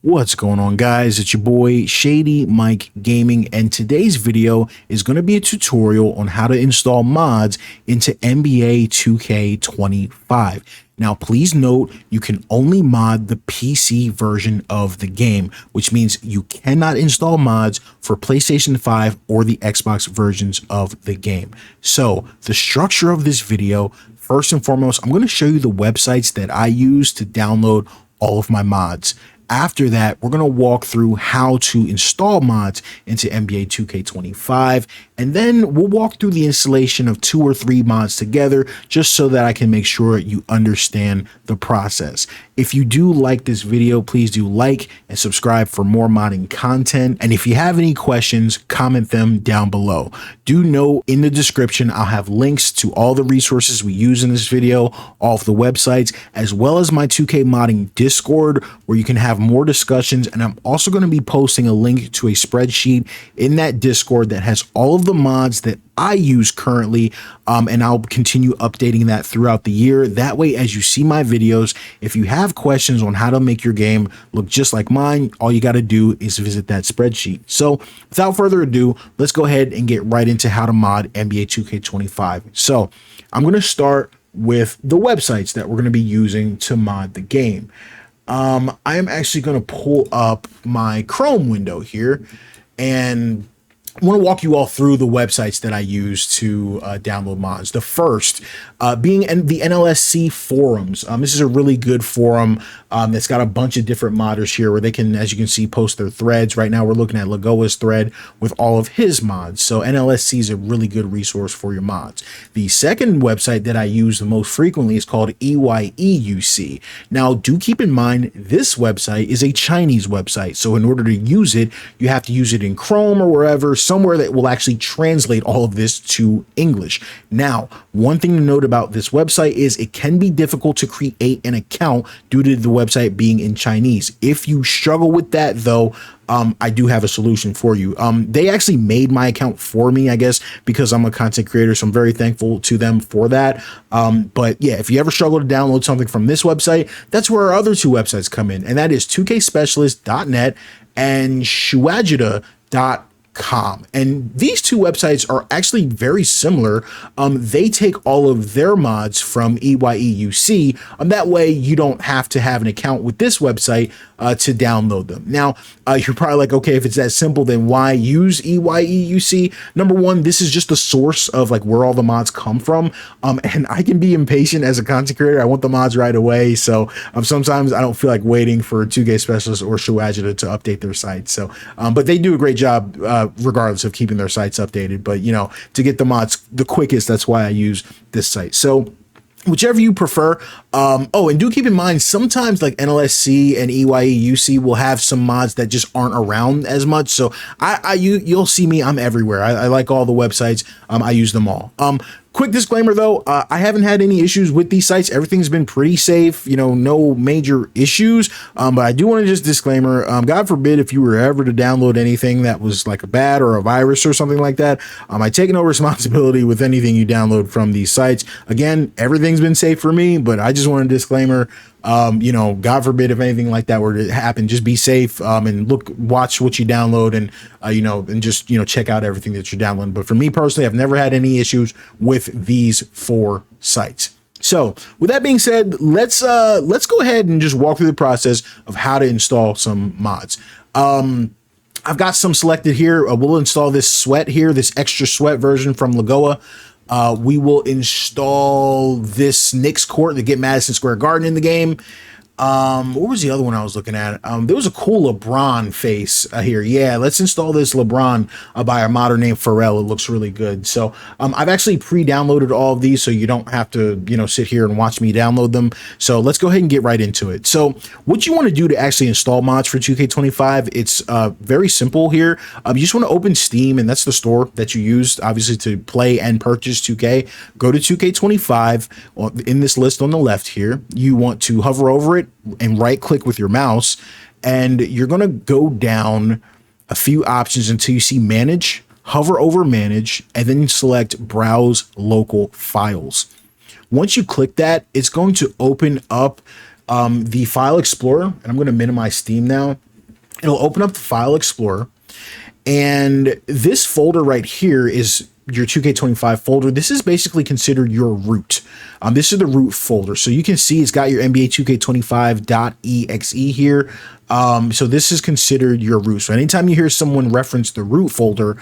What's going on, guys? It's your boy Shady Mike Gaming, and today's video is going to be a tutorial on how to install mods into NBA 2K25. Now, please note you can only mod the PC version of the game, which means you cannot install mods for PlayStation 5 or the Xbox versions of the game. So, the structure of this video, first and foremost, I'm going to show you the websites that I use to download all of my mods. After that, we're going to walk through how to install mods into NBA 2K25, and then we'll walk through the installation of 2 or 3 mods together just so that I can make sure you understand the process. If you do like this video, please do like and subscribe for more modding content. And if you have any questions, comment them down below. Do note in the description, I'll have links to all the resources we use in this video, all of the websites, as well as my 2K modding Discord, where you can have more discussions. And I'm also going to be posting a link to a spreadsheet in that Discord that has all of the mods that I use currently, and I'll continue updating that throughout the year. That way, as you see my videos, if you have questions on how to make your game look just like mine, all you got to do is visit that spreadsheet. So without further ado, let's go ahead and get right into how to mod NBA 2K25. So I'm going to start with the websites that we're going to be using to mod the game. I am actually going to pull up my Chrome window here, and I want to walk you all through the websites that I use to download mods. The first being the NLSC forums. This is a really good forum that's got a bunch of different modders here where they can, as you can see, post their threads. Right now we're looking at Lagoa's thread with all of his mods. So NLSC is a really good resource for your mods. The second website that I use the most frequently is called EYEUC. Now, do keep in mind this website is a Chinese website. So in order to use it, you have to use it in Chrome or wherever, somewhere that will actually translate all of this to English. Now, one thing to note about this website is it can be difficult to create an account due to the website being in Chinese. If you struggle with that, though, I do have a solution for you. They actually made my account for me, I guess, because I'm a content creator, so I'm very thankful to them for that. But yeah, if you ever struggle to download something from this website, that's where our other two websites come in, and that is 2kspecialist.net and shuajida.com. And these two websites are actually very similar. They take all of their mods from EYEUC. That way you don't have to have an account with this website to download them. Now, you're probably like, okay, if it's that simple, then why use EYEUC? Number one, this is just the source of like where all the mods come from. And I can be impatient as a content creator. I want the mods right away. So sometimes I don't feel like waiting for 2K Specialist or Shuajida to update their site. So, but they do a great job regardless of keeping their sites updated. But, you know, to get the mods the quickest, that's why I use this site. So whichever you prefer. Oh, and do keep in mind, sometimes like NLSC and EYEUC will have some mods that just aren't around as much. So you'll see me, I'm everywhere. I like all the websites. I use them all. Quick disclaimer though, I haven't had any issues with these sites. Everything's been pretty safe, you know, no major issues. But I do want to just disclaimer, God forbid if you were ever to download anything that was like a bad or a virus or something like that, I take no responsibility with anything you download from these sites. Again, everything's been safe for me, but I just want a disclaimer. You know, God forbid if anything like that were to happen, just be safe, and watch what you download, and you know, and just, you know, check out everything that you're downloading. But for me personally, I've never had any issues with these 4 sites. So with that being said, let's go ahead and just walk through the process of how to install some mods. I've got some selected here. We'll install this sweat here, this extra sweat version from Lagoa. We will install this Knicks court to get Madison Square Garden in the game. What was the other one I was looking at? There was a cool LeBron face here. Yeah, let's install this LeBron by a modder named Pharrell. It looks really good. So I've actually pre-downloaded all of these, so you don't have to, you know, sit here and watch me download them. So let's go ahead and get right into it. So what you want to do to actually install mods for 2K25, it's very simple here. You just want to open Steam, and that's the store that you use, obviously, to play and purchase 2K. Go to 2K25 in this list on the left here. You want to hover over it and right click with your mouse, and you're going to go down a few options until you see manage. Hover over manage and then select browse local files. Once you click that, it's going to open up the file explorer, and I'm going to minimize Steam now. It'll open up the File Explorer, and this folder right here is your 2K25 folder. This is basically considered your root. This is the root folder. So you can see it's got your NBA 2K25.exe here. So this is considered your root. So anytime you hear someone reference the root folder,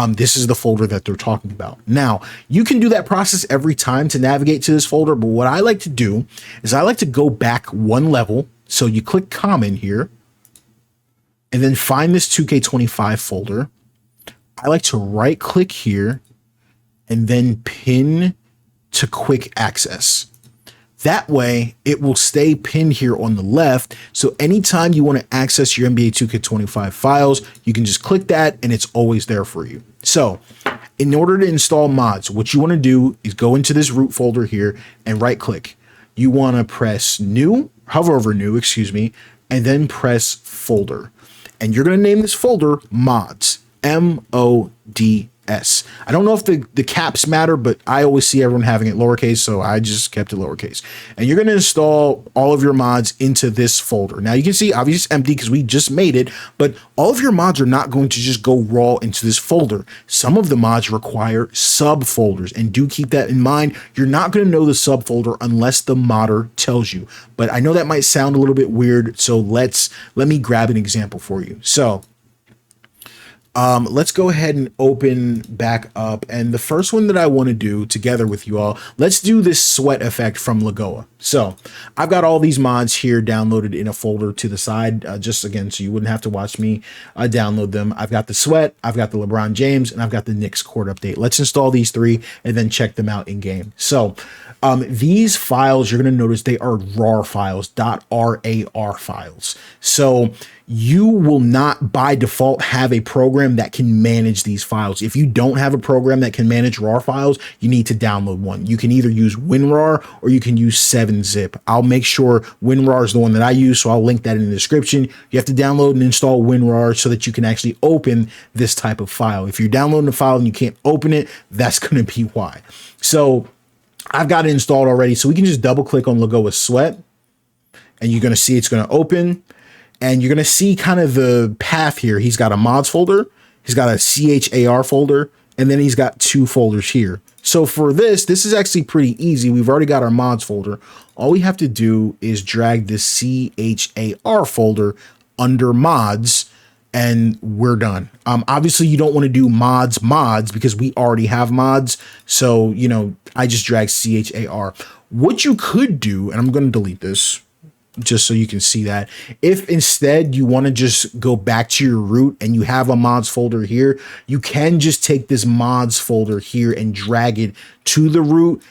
this is the folder that they're talking about. Now, you can do that process every time to navigate to this folder, but what I like to do is I like to go back one level. So you click Common here, and then find this 2K25 folder. I like to right click here and then pin to quick access. That way it will stay pinned here on the left. So anytime you want to access your NBA 2K25 files, you can just click that and it's always there for you. So in order to install mods, what you want to do is go into this root folder here and right click. You want to press new, hover over new, excuse me, and then press folder. And you're going to name this folder mods, MODS. I don't know if the caps matter, but I always see everyone having it lowercase, so I just kept it lowercase. And you're going to install all of your mods into this folder. Now you can see obviously it's empty because we just made it, but all of your mods are not going to just go raw into this folder. Some of the mods require subfolders, and do keep that in mind. You're not going to know the subfolder unless the modder tells you. But I know that might sound a little bit weird, so let me grab an example for you. So let's go ahead and open back up. And the first one that I want to do together with you all, let's do this sweat effect from Lagoa. So I've got all these mods here downloaded in a folder to the side, just again, so you wouldn't have to watch me download them. I've got the sweat, I've got the LeBron James, and I've got the Knicks court update. Let's install these three and then check them out in game. So these files, you're going to notice they are RAR files, .rar files. So you will not by default have a program that can manage these files. If you don't have a program that can manage RAR files, you need to download one. You can either use WinRAR or you can use 7-zip. I'll make sure WinRAR is the one that I use, so I'll link that in the description. You have to download and install WinRAR so that you can actually open this type of file. If you're downloading a file and you can't open it, that's going to be why. So I've got it installed already, so we can just double click on Lagoa Sweat, and you're going to see it's going to open. And you're going to see kind of the path here. He's got a mods folder, he's got a CHAR folder, and then he's got two folders here. So for this is actually pretty easy. We've already got our mods folder. All we have to do is drag this CHAR folder under mods, and we're done. Obviously you don't want to do mods because we already have mods. So, you know, I just drag CHAR. What you could do, and I'm going to delete this, just so you can see that. If instead you want to just go back to your root and you have a mods folder here, you can just take this mods folder here and drag it to the root.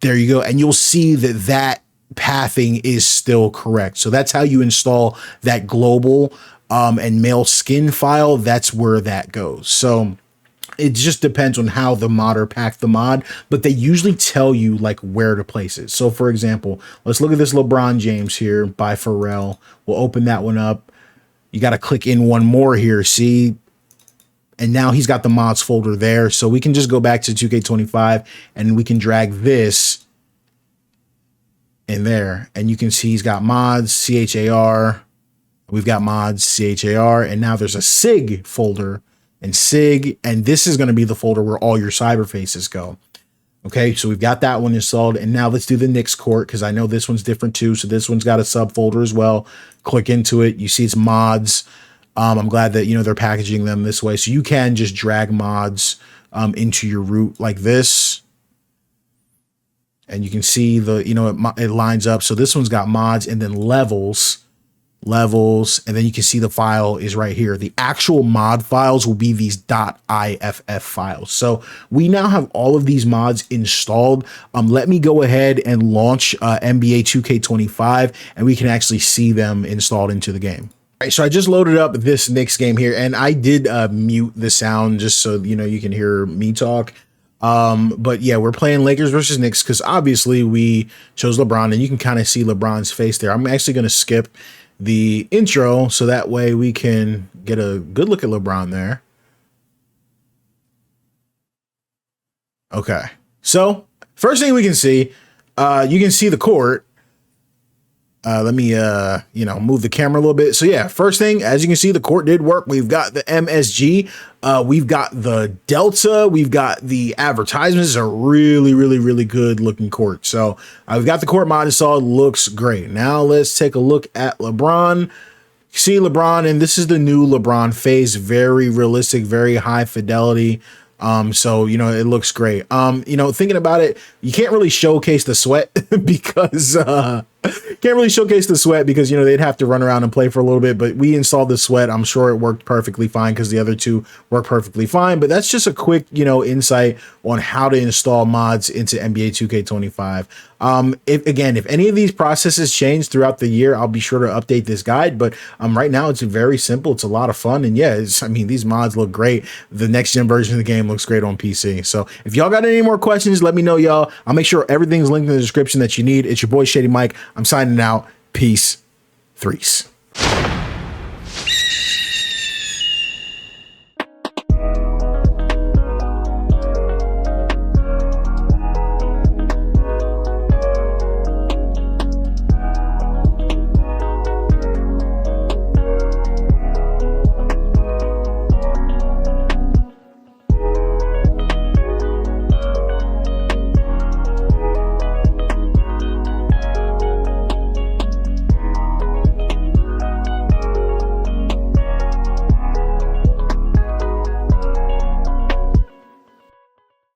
There you go. And you'll see that pathing is still correct. So that's how you install that global and male skin file. That's where that goes. So it just depends on how the modder packed the mod, but they usually tell you like where to place it. So for example, let's look at this LeBron James here by Pharrell. We'll open that one up. You got to click in one more here. See? And now he's got the mods folder there. So we can just go back to 2K25 and we can drag this in there. And you can see he's got mods, CHAR. We've got mods, CHAR. And now there's a SIG folder and SIG, and this is going to be the folder where all your cyber faces go. Okay, so we've got that one installed, and now let's do the Knicks court, because I know this one's different too. So this one's got a subfolder as well. Click into it, you see it's mods. I'm glad that, you know, they're packaging them this way, so you can just drag mods into your root like this, and you can see the, you know, it lines up. So this one's got mods and then levels, and then you can see the file is right here. The actual mod files will be these .iff files. So we now have all of these mods installed. Let me go ahead and launch NBA 2K25, and we can actually see them installed into the game. All right, so I just loaded up this Knicks game here, and I did mute the sound just so, you know, you can hear me talk. But yeah, we're playing Lakers versus Knicks because obviously we chose LeBron, and you can kind of see LeBron's face there. I'm actually going to skip the intro so that way we can get a good look at LeBron there. Okay, so first thing we can see, you can see the court, Let me, move the camera a little bit. So yeah, first thing, as you can see, the court did work. We've got the MSG, we've got the Delta, we've got the advertisements. It's a really, really, really good looking court. So we've got the court mod installed. Looks great. Now let's take a look at LeBron. See LeBron, and this is the new LeBron phase. Very realistic, very high fidelity. So, it looks great. Thinking about it, you can't really showcase the sweat because, they'd have to run around and play for a little bit, but we installed the sweat. I'm sure it worked perfectly fine because the other two work perfectly fine, but that's just a quick, insight on how to install mods into NBA 2K25. If any of these processes change throughout the year, I'll be sure to update this guide, but, right now it's very simple. It's a lot of fun. And yeah, these mods look great. The next gen version of the game looks great on PC. So if y'all got any more questions, let me know, y'all. I'll make sure everything's linked in the description that you need. It's your boy Shady Mike. I'm signing out. Peace. Threes.